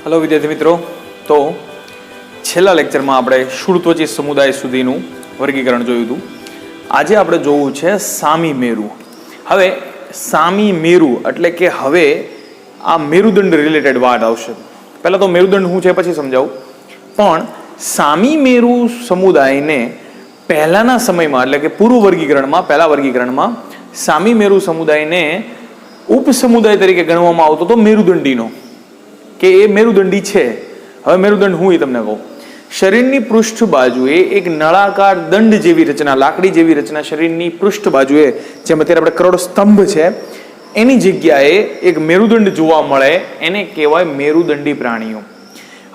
Hello विद्यार्थी मित्रों, तो छेल्ला लेक्चरमां आपणे शूળત્વચી સમુદાય સુધીનું વર્ગીકરણ જોયું હતું। આજે આપણે જોવું છે સામી મેરુ। હવે સામી મેરુ એટલે કે હવે આ મેરુદંડ રિલેટેડ વાત આવશે। પહેલા તો મેરુદંડ શું છે પછી સમજાવું, પણ સામી મેરુ સમુદાયને પહેલાના સમયમાં એટલે કે પૂર્વ વર્ગીકરણમાં પહેલા વર્ગીકરણમાં સામી મેરુ સમુદાયને ઉપસમુદાય તરીકે ગણવામાં આવતો હતો મેરુદંડીનો, કે એ મેરુદંડી છે। હવે મેરુદંડ હું એ તમને કહું, શરીરની પૃષ્ઠ બાજુએ એક નળાકાર દંડ જેવી રચના, લાકડી જેવી રચના શરીરની પૃષ્ઠ બાજુએ, જેમ અત્યારે આપણે કરોડ સ્તંભ છે એની જગ્યાએ એક મેરુદંડ જોવા મળે, એને કહેવાય મેરુદંડી પ્રાણીઓ।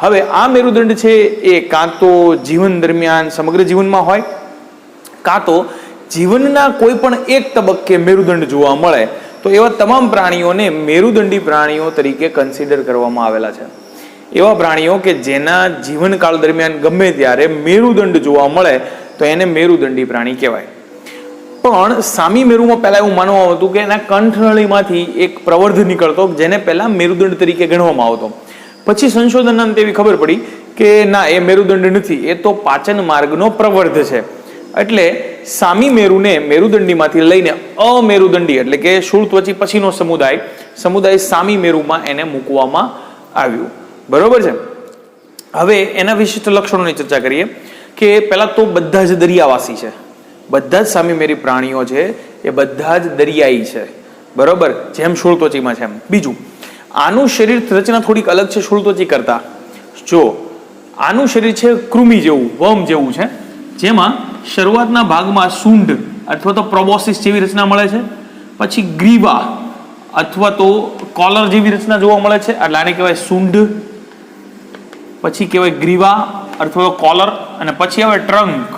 હવે આ મેરુદંડ છે એ કાં તો જીવન દરમિયાન સમગ્ર જીવનમાં હોય, કાં તો જીવનના કોઈ પણ એક તબક્કે મેરુદંડ જોવા મળે, તો એવા તમામ પ્રાણીઓને મેરુદંડી પ્રાણીઓ તરીકે કન્સિડર કરવામાં આવેલા છે। એવા પ્રાણીઓ કે જેના જીવનકાળ દરમિયાન ગમે ત્યારે મેરુદંડ જોવા મળે તો એને મેરુદંડી પ્રાણી કહેવાય। પણ સામી મેરુમાં પહેલા એવું માનવામાં આવતું કે એના કંઠનળીમાંથી એક પ્રવર્ધ નીકળતો, જેને પહેલા મેરુદંડ તરીકે ગણવામાં આવતો। પછી સંશોધનના અંતે એવી ખબર પડી કે ના, એ મેરુદંડ નથી, એ તો પાચન માર્ગનો પ્રવર્ધ છે। એટલે સામી મેરુને મેરુદંડીમાંથી લઈને અમેરુદંડી એટલે કે શૂળત્વચી પછીનો સમુદાય સામી મેરુમાં એને મૂકવામાં આવ્યું। બરોબર છે। હવે એના વિશિષ્ટ લક્ષણોની ચર્ચા કરીએ કે પહેલા તો બધા જ દરિયાવાસી છે, બધા જ સામી મેરી પ્રાણીઓ છે એ બધા જ દરિયાઈ છે, બરોબર, જેમ શૂળત્વચીમાં છે એમ। બીજું, આનું શરીર રચના થોડીક અલગ છે શૂળત્વચી કરતા। જો આનું શરીર છે કૃમિ જેવું, વર્મ જેવું છે, જેમાં શરૂઆતના ભાગમાં સૂંઢ અથવા તો પ્રોબોસિસ જેવી રચના મળે છે, પછી ગ્રીવા અથવા તો કોલર જેવી રચના જોવા મળે છે, એટલે આને કહેવાય સૂંઢ, પછી કહેવાય ગ્રીવા અથવા તો કોલર, અને પછી આવે ટ્રંક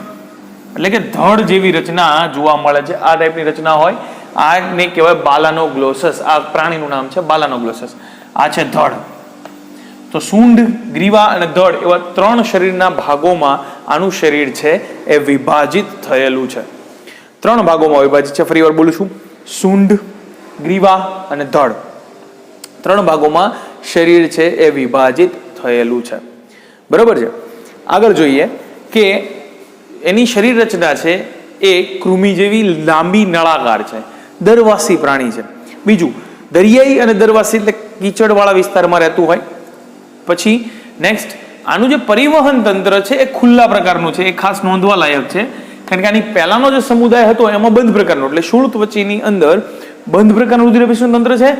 એટલે કે ધડ જેવી રચના જોવા મળે છે। આ ટાઈપની રચના હોય, આને કહેવાય બાલાનોગ્લોસસ। આ પ્રાણીનું નામ છે બાલાનોગ્લોસસ। આ છે ધડ। તો સૂંઢ, ગ્રીવા અને ધડ એવા ત્રણ શરીરના ભાગોમાં આનું શરીર છે એ વિભાજિત થયેલું છે। ત્રણ ભાગોમાં વિભાજિત છે, ફરી વાર બોલું છું, સૂંઢ, ગ્રીવા અને ધડ, ત્રણ ભાગોમાં શરીર છે એ વિભાજિત થયેલું છે, બરોબર છે। આગળ જોઈએ કે એની શરીર રચના છે એ કૃમિ જેવી લાંબી નળાકાર છે, દરવાસી પ્રાણી છે। બીજું, દરિયાઈ અને દરવાસી એટલે કીચડવાળા વિસ્તારમાં રહેતું હોય। પછી નેક્સ્ટ, આનું જે પરિવહન તંત્ર છે એ ખુલ્લા પ્રકારનું છે, એ ખાસ નોંધવા લાયક છે, કારણ કે આની પહેલાનો જે સમુદાય હતો એમાં બંધ પ્રકારનો, એટલે શૂળત્વચીની અંદર બંધ પ્રકારનું રુધિરાભિસરણ તંત્ર છે,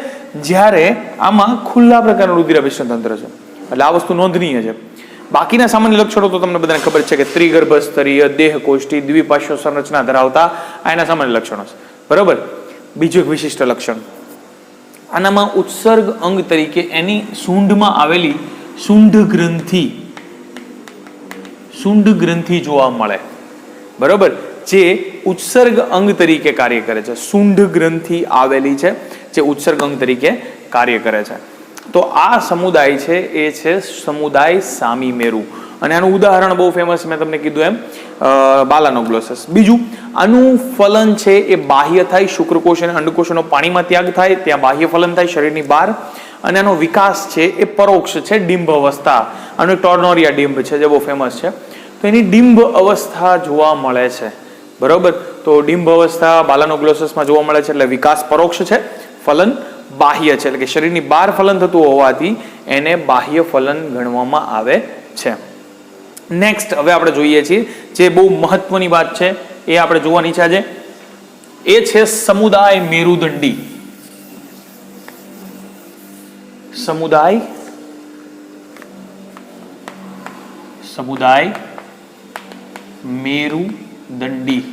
જ્યારે આમાં ખુલ્લા પ્રકારનું રુધિરાભિસરણ તંત્ર છે, એટલે આ વસ્તુ નોંધનીય છે। બાકીના સામાન્ય લક્ષણો તો તમને બધાને ખબર છે કે ત્રિગર્ભસ્તરીય, દેહકોષ્ઠી, દ્વિપાર્શ્વ સંરચના ધરાવતા આ એના સામાન્ય લક્ષણો છે, બરોબર। બીજું એક વિશિષ્ટ લક્ષણ, આનામાં ઉત્સર્ગ અંગ તરીકે એની સૂંઢમાં આવેલી સૂંઢ ગ્રંથિ જોવા મળે, બરોબર, જે ઉત્સર્ગ અંગ તરીકે કાર્ય કરે છે। સૂંઢ ગ્રંથિ આવેલી છે જે ઉત્સર્ગ અંગ તરીકે કાર્ય કરે છે। તો આ સમુદાય છે એ છે સમુદાય સામી મેરુ, અને આનું ઉદાહરણ બહુ ફેમસ, મેં તમને કીધું એમ, બાલાનોગ્લોસસ। બીજું, આનું ફલન છે એ બાહ્ય થાય, શુક્રકોષ અને અંડકોષનો પાણીમાં ત્યાગ થાય, ત્યાં બાહ્ય ફલન થાય શરીરની બહાર, અને આનો વિકાસ છે એ પરોક્ષ છે, ડિંભ અવસ્થા। આનું ટોર્નોરિયા ડિંભ છે જે બહુ ફેમસ છે, તો એની ડિંભ અવસ્થા જોવા મળે છે, બરોબર। તો ડિંભ અવસ્થા બાલાનોગ્લોસસમાં જોવા મળે છે, એટલે વિકાસ પરોક્ષ છે, ફલન બાહ્ય છે, એટલે કે શરીરની બહાર ફલન થતું હોવાથી એને બાહ્ય ફલન ગણવામાં આવે છે। નેક્સ્ટ, હવે આપણે જોઈએ છીએ જે બહુ મહત્વની વાત છે એ આપણે જોવાની છે આજે, એ છે સમુદાય મેરુદંડી। સમુદાય મેરુદંડી,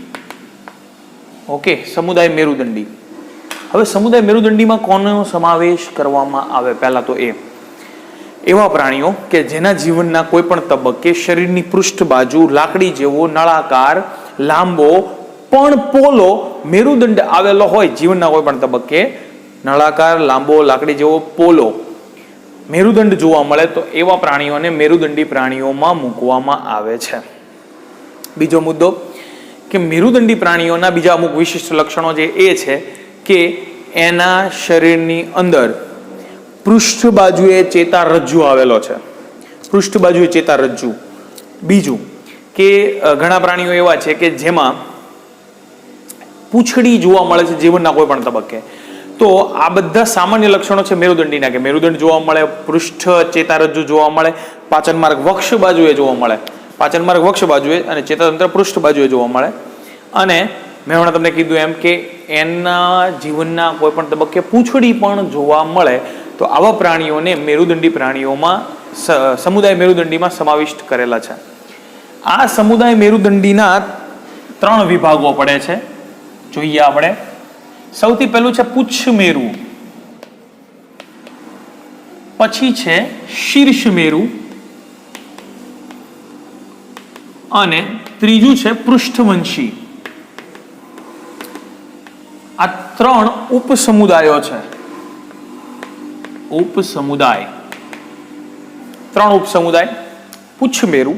ઓકે, સમુદાય મેરુદંડી। હવે સમુદાય મેરુદંડીમાં કોનો સમાવેશ કરવામાં આવે? પહેલા તો એવા પ્રાણીઓ કે જેના જીવનના કોઈ પણ તબક્કે શરીરની પૃષ્ઠ બાજુ લાકડી જેવો નળાકાર, લાંબો પણ પોલો મેરુદંડ આવેલો હોય, જીવનના કોઈ પણ તબક્કે નળાકાર, લાંબો, લાકડી જેવો પોલો મેરુદંડ જોવા મળે તો એવા પ્રાણીઓને મેરુદંડી પ્રાણીઓમાં મૂકવામાં આવે છે। બીજો મુદ્દો કે મેરુદંડી પ્રાણીઓના બીજા અમુક વિશિષ્ટ લક્ષણો જે એ છે કે એના શરીરની અંદર પૃષ્ઠ બાજુએ ચેતારજ્જુ આવેલો છે. પૃષ્ઠ બાજુએ ચેતારજ્જુ. બીજું કે ઘણા પ્રાણીઓ એવા છે કે જેમાં પૂંછડી જોવા મળે છે જીવનના કોઈ પણ તબક્કે. તો આ બધા સામાન્ય લક્ષણો છે મેરુદંડીના, કે મેરુદંડ જોવા મળે, પૃષ્ઠ ચેતારજ્જુ જોવા મળે, પાચન માર્ગ વક્ષ બાજુએ જોવા મળે, પાચન માર્ગ વક્ષ બાજુએ અને ચેતાતંત્ર પૃષ્ઠ બાજુએ જોવા મળે. અને મેં હમણાં તમને કીધું એમ કે એના જીવનના કોઈ પણ તબક્કે પૂંછડી પણ જોવા મળે. તો આવા પ્રાણીઓને મેરુદંડી પ્રાણીઓમાં સમુદાય મેરુદંડીમાં સમાવિષ્ટ કરેલા છે. આ સમુદાય મેરુદંડીના 3 વિભાગો પડે છે. જોઈએ આપણે. સૌથી પહેલું છે પુચ્છ મેરુ, પછી છે શીર્ષ મેરુ અને ત્રીજું છે પૃષ્ઠવંશી. આ 3 ઉપસમુદાયો છે. ઉપસમુદાય 3 ઉપસમુદાય: પુચ્છ મેરુ,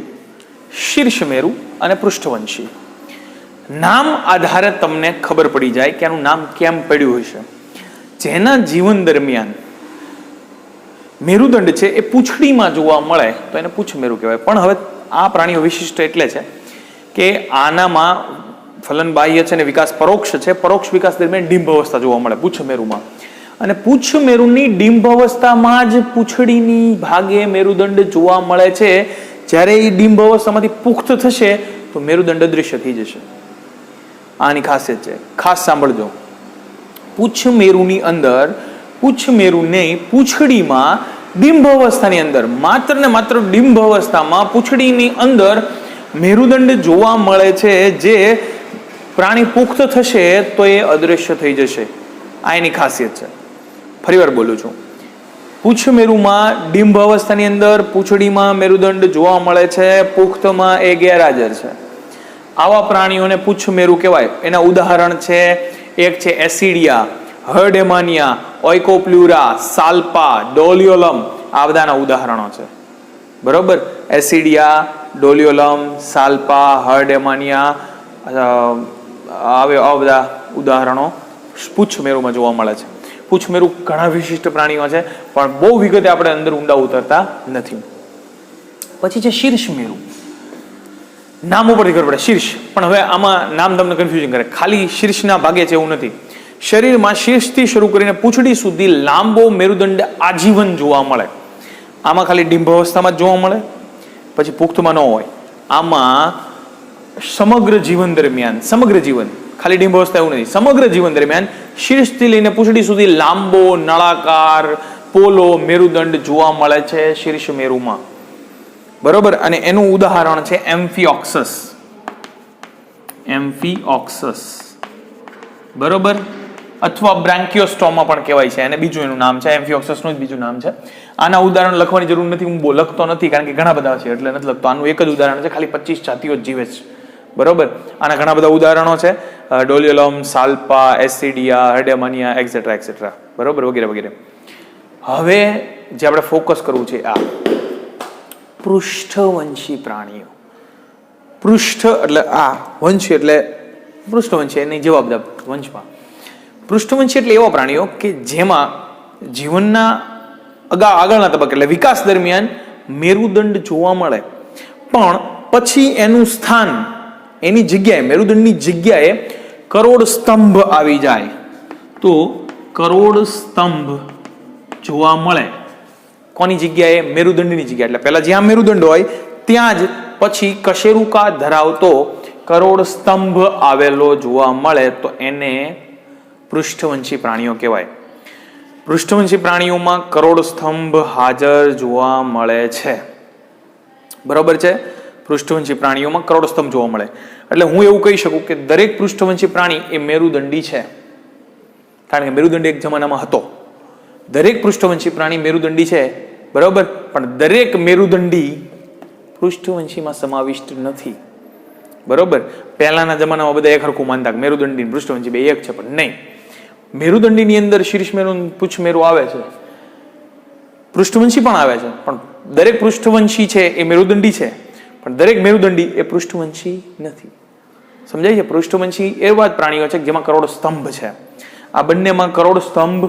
શીર્ષ મેરુ અને પૃષ્ઠવંશી. નામ આધારે તમને ખબર પડી જાય કે આનું નામ કેમ પડ્યું હશે. જેના જીવન દરમિયાન મેરુદંડ છે એ પૂંછડીમાં જોવા મળે તો એને પુચ્છ મેરુ કહેવાય. પણ હવે આ પ્રાણીઓ વિશિષ્ટ એટલે છે કે આનામાં ફલન બાહ્ય છે ને વિકાસ પરોક્ષ છે. પરોક્ષ વિકાસ દરમિયાન ડિંભ અવસ્થા જોવા મળે પુચ્છ મેરુમાં. અને પુચ્છ મેરુની ડિંભ અવસ્થામાં જ પૂંછડીની ભાગે મેરુદંડ જોવા મળે છે. જ્યારે એ ડિંભ અવસ્થામાંથી પુખ્ત થશે તો મેરુદંડ અદૃશ્ય થઈ જશે. આની ખાસિયત છે, ખાસ સાંભળજો. પુચ્છ મેરુની અંદર, પુચ્છ મેરુને પૂંછડીમાં ડિંભ અવસ્થાની અંદર, માત્ર ને માત્ર ડિંભ અવસ્થામાં પૂંછડીની અંદર મેરુદંડ જોવા મળે છે. જે પ્રાણી પુખ્ત થશે તો એ અદૃશ્ય થઈ જશે. આ એની ખાસિયત છે. ફરીવાર બોલું છું. પુચ્છ મેરુમાં ડિંભ અવસ્થાની અંદર પૂંછડીમાં મેરુદંડ જોવા મળે છે, પુખ્તમાં એ ગેરહાજર છે. આવા પ્રાણીઓને પુચ્છ મેરુ કહેવાય. એના ઉદાહરણ છે, એક છે એસિડિયા, હર્ડેમાનિયા, ઓઇકોપ્લ્યુરા, સાલ્પા, ડોલિયોલમ. આ બધાના ઉદાહરણો છે. બરોબર? એસિડિયા, ડોલિયોલમ, સાલ્પા, હર્ડેમાનિયા, આ બધા ઉદાહરણો પુચ્છ મેરુમાં જોવા મળે છે. પુચ્છ મેરુ ઘણા વિશિષ્ટ પ્રાણીઓ છે, પણ બહુ વિગતે આપણે અંદર ઊંડા ઉતરતા નથી. પછી છે શીર્ષ મેરુ. નામ ઉપરથી ખબર પડે શીર્ષ, પણ હવે આમાં નામ તમને કન્ફ્યુઝન કરે. ખાલી શીર્ષના ભાગે છે એવું નથી. શરીરમાં શીર્ષથી શરૂ કરીને પૂંછડી સુધી લાંબો મેરુદંડ આજીવન જોવા મળે. આમાં ખાલી ડિંભ અવસ્થામાં જ જોવા મળે, પછી પુખ્તમાં ન હોય. આમાં સમગ્ર જીવન દરમિયાન, સમગ્ર જીવન, ખાલી ડિંભ અવસ્થા એવું નથી, સમગ્ર જીવન દરમિયાન શીર્ષથી લઈને પૂંછડી સુધી લાંબો નળાકાર પોલો મેરુદંડ જોવા મળે છે શીર્ષ મેરુમાં. બરોબર? અને એનું ઉદાહરણ છે એમ્ફિઓક્સસ. એમ્ફિઓક્સસ. બરોબર? અથવા બ્રાન્કિયોસ્ટોમા પણ કહેવાય છે. અને બીજું એનું નામ છે એમ્ફિઓક્સસનું જ બીજું નામ છે. આના ઉદાહરણ લખવાની જરૂર નથી, હું લખતો નથી કારણ કે ઘણા બધા છે એટલે નથી લખતો. આનું એક જ ઉદાહરણ છે, ખાલી 25 જાતિઓ જ જીવે છે. બરોબર? આના ઘણા બધા ઉદાહરણો છે, ડોલિયોલમ, સાલ્પા, એસિડિયા, હર્ડેમાનિયા, એક્સેટ્રા એક્સેટ્રા. બરોબર? વગેરે વગેરે. હવે જે આપણે ફોકસ કરવું છે આ પૃષ્ઠવંશી પ્રાણીઓ. પૃષ્ઠ એટલે આ, વંશી એટલે પૃષ્ઠવંશી, એની જવાબદાર વંશમાં. પૃષ્ઠવંશી એટલે એવા પ્રાણીઓ કે જેમાં જીવનના આગળના તબક્કે એટલે વિકાસ દરમિયાન મેરુદંડ જોવા મળે, પણ પછી એનું સ્થાન, એની જગ્યાએ, મેરુદંડની જગ્યાએ કરોડ સ્તંભ આવી જાય તો કરોડ સ્તંભ જોવા મળે. કોની જગ્યાએ? મેરુદંડની જગ્યાએ. એટલે પહેલા જ્યાં મેરુદંડ હોય ત્યાં જ પછી કશેરુકા ધરાવતો કરોડ સ્તંભ આવેલો જોવા મળે તો એને પૃષ્ઠવંશી પ્રાણીઓ કહેવાય. પૃષ્ઠવંશી પ્રાણીઓમાં કરોડ સ્તંભ હાજર જોવા મળે છે. બરોબર છે? પૃષ્ઠવંશી પ્રાણીઓમાં કરોડ સ્તંભ જોવા મળે. એટલે હું એવું કહી શકું કે દરેક પૃષ્ઠવંશી પ્રાણી એ મેરુદંડી છે, કારણ કે મેરુદંડી એક જમાનામાં હતો. દરેક પૃષ્ઠવંશી પ્રાણી મેરુદંડી છે. બરોબર? પણ દરેક મેરુદંડી પૃષ્ઠવંશીમાં સમાવિષ્ટ નથી. બરોબર? પહેલાના જમાનામાં બધા એક હરખું માનતા કે મેરુદંડી પૃષ્ઠવંશી બે એક છે, પણ નહીં. મેરુદંડીની અંદર શીર્ષ મેરુ, પુચ્છ મેરુ આવે છે, પૃષ્ઠવંશી પણ આવે છે, પણ દરેક પૃષ્ઠવંશી છે એ મેરુદંડી છે, પણ દરેક મેરુદંડી એ પૃષ્ઠવંશી નથી. સમજાય છે? પૃષ્ઠવંશી એવા જ પ્રાણીઓ છે જેમાં કરોડ સ્તંભ છે. આ બંનેમાં કરોડ સ્તંભ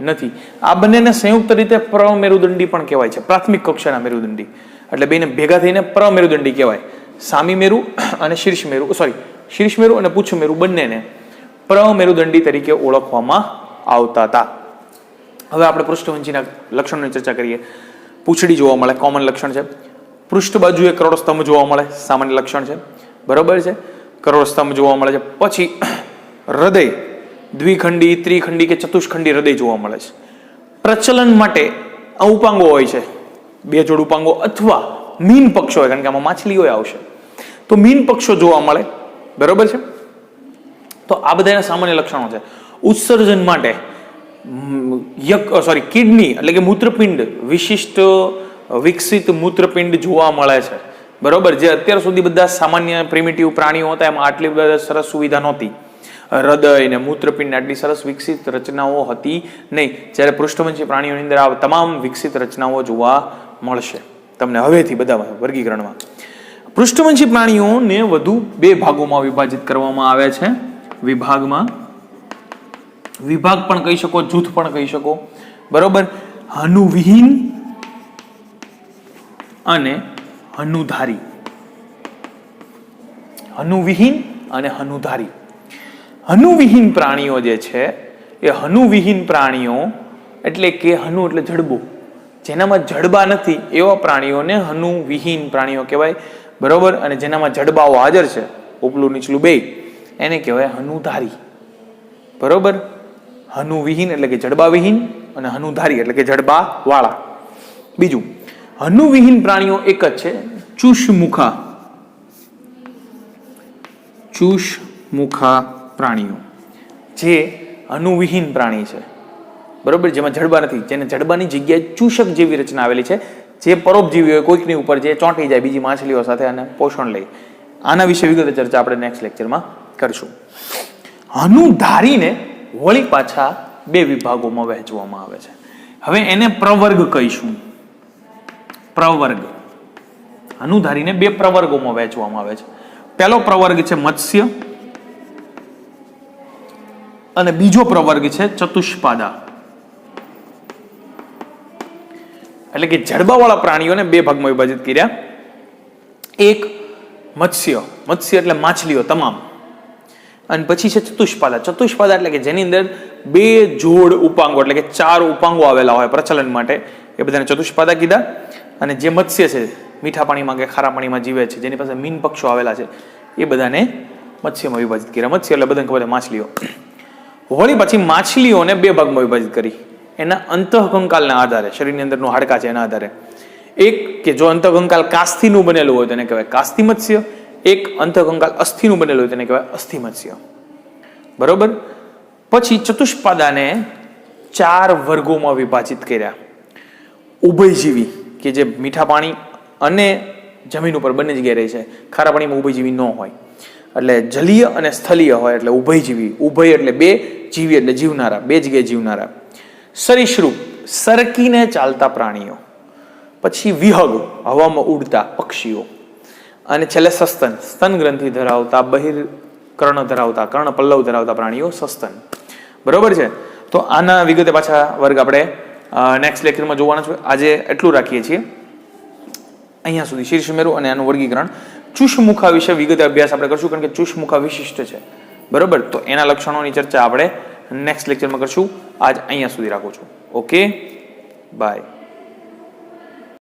નથી. આ બંનેને સંયુક્ત રીતે પ્રમેરુદંડી પણ કહેવાય છે, પ્રાથમિક કક્ષાના મેરુદંડી. એટલે બેને ભેગા થઈને પ્રમેરુદંડી કહેવાય. સામી મેરુ અને શીર્ષ મેરુ, શીર્ષ મેરુ અને પુચ્છ મેરુ બંનેને પ્રમેરુદંડી તરીકે ઓળખવામાં આવતા હતા. હવે આપણે પૃષ્ઠવંશીના લક્ષણોની ચર્ચા કરીએ. પૂંછડી જોવા મળે, કોમન લક્ષણ છે. પૃષ્ઠ બાજુએ કરોડ સ્તંભ જોવા મળે, સામાન્ય લક્ષણ છે. બરોબર છે, કરોડ સ્તંભ જોવા મળે છે. પછી હૃદય દ્વિખંડી, ત્રિખંડી કે ચતુષ્ખંડી હૃદય જોવા મળે છે. પ્રચલન માટે ઉપાંગો હોય છે, 2 જોડ ઉપાંગો અથવા મીન પક્ષો હોય, કારણ કે આમાં માછલીઓ આવશે તો મીન પક્ષો જોવા મળે. બરોબર છે, તો આ બધા સામાન્ય લક્ષણો છે. ઉત્સર્જન માટે કિડની એટલે કે મૂત્રપિંડ, વિશિષ્ટ વિકસિત મૂત્રપિંડ જોવા મળે છે. બરોબર, જે અત્યાર સુધી બધા સામાન્ય પ્રિમિટિવ પ્રાણીઓ હતા એમાં આટલી બધી સરસ સુવિધા નહોતી. હૃદય ને મૂત્રપિંડ આટલી સરસ વિકસિત રચનાઓ હતી નહીં, જ્યારે પૃષ્ઠવંશી પ્રાણીઓની અંદર આ તમામ વિકસિત રચનાઓ જોવા મળશે તમને હવેથી બધામાં વર્ગીકરણમાં. પૃષ્ઠવંશી પ્રાણીઓને વધુ 2 ભાગોમાં વિભાજિત કરવામાં આવે છે. વિભાગ પણ કહી શકો, જૂથ પણ કહી શકો. બરોબર, હનુવિહીન અને હનુધારી. હનુવિહીન અને હનુધારી. હનુવિહીન પ્રાણીઓ જે છે એ હનુવિહીન પ્રાણીઓ એટલે કે હનુ એટલે જડબો, જેનામાં જડબા નથી એવા પ્રાણીઓને હનુવિહીન પ્રાણીઓ કહેવાય. બરોબર, અને જેનામાં જડબાઓ હાજર છે, ઉપલું નીચલું બે, એને કહેવાય હનુધારી. બરોબર, હનુવિહીન એટલે કે જડબાવિહીન અને હનુધારી એટલે કે જડબા વાળા. બીજું, હનુવિહીન પ્રાણીઓ એક જ છે, ચુષમુખા. ચુષમુખા પ્રાણીઓ જે હનુવિહીન પ્રાણી છે. બરોબર, જેમાં જડબા નથી, જેને જડબાની જગ્યાએ ચૂષક જેવી રચના આવેલી છે, જે પરોપજીવી હોય, કોઈકની ઉપર જે ચોંટી જાય બીજી માછલીઓ સાથે અને પોષણ લે. આના વિશે વિગતે ચર્ચા આપણે નેક્સ્ટ લેક્ચરમાં કરીશું. હનુધારીને વળી પાછા 2 વિભાગોમાં વહેંચવામાં આવે છે. હવે એને પ્રવર્ગ કહીશું. પ્રવર્ગ, હનુધારીને 2 પ્રવર્ગોમાં વહેંચવામાં આવે છે. પહેલો પ્રવર્ગ છે મત્સ્ય અને બીજો પ્રવર્ગ છે ચતુષ્પાદા. એટલે કે જડબાવાળા પ્રાણીઓને 2 ભાગમાં વિભાજિત કર્યા. એક મત્સ્ય, મત્સ્ય એટલે માછલીઓ તમામ, અને પછી છે ચતુષ્પાદા. ચતુષ્પાદા એટલે કે જેની અંદર 2 જોડ ઉપાંગો એટલે કે 4 ઉપાંગો આવેલા હોય પ્રચલન માટે, એ બધાને ચતુષ્પાદા કીધા. અને જે મત્સ્ય છે, મીઠા પાણીમાં કે ખારા પાણીમાં જીવે છે, જેની પાસે મીન પક્ષો આવેલા છે, એ બધાને મત્સ્યમાં વિભાજિત કર્યા. મત્સ્ય એટલે બધાને ખબર છે માછલીઓ. વળી પછી માછલીઓને 2 ભાગમાં વિભાજિત કરી, એના અંતઃકંકાલના આધારે, શરીરની અંદરનું હાડકા છે એના આધારે. એક કે જો અંતઃકંકાલ કાસ્થીનું બનેલું હોય તેને કહેવાય કાસ્થી મત્સ્ય, એક અંતઃકંકાલ અસ્થિનું બનેલું હોય તેને કહેવાય અસ્થિ મત્સ્ય. બરોબર, પછી ચતુષ્પાદાને 4 વર્ગોમાં વિભાજિત કર્યા. ઉભયજીવી કે જે મીઠા પાણી અને જમીન ઉપર બંને જગ્યાએ રહે છે, ખારા પાણીમાં ઉભયજીવી ન હોય, એટલે જલીય અને સ્થલીય હોય એટલે ઉભયજીવી. ઉભય એટલે 2, જીવી એટલે જીવનારા, 2 જગ્યાએ જીવનારા. સરીસૃપ, સરકીને ચાલતા પ્રાણીઓ. પછી વિહગ, હવામાં ઉડતા પક્ષીઓ. અને છેલ્લે સસ્તન, સ્તન ગ્રંથિ ધરાવતા, બહિર્કર્ણ ધરાવતા, કર્ણ પલ્લવ ધરાવતા પ્રાણીઓ સસ્તન. બરોબર છે, તો આના વિગતે પાછા વર્ગ આપણે નેક્સ્ટ લેક્ચરમાં જોવાના છે. આજે એટલું રાખીએ છીએ, અહીંયા સુધી શીર્ષ મેરુ અને આનું વર્ગીકરણ. ચુષમુખા વિશે વિગતે અભ્યાસ આપણે કરશું, કારણ કે ચુષમુખા વિશિષ્ટ છે. બરોબર, તો એના લક્ષણોની ચર્ચા આપણે નેક્સ્ટ લેક્ચરમાં કરશું. આજ અહીંયા સુધી રાખું છું. Okay, by.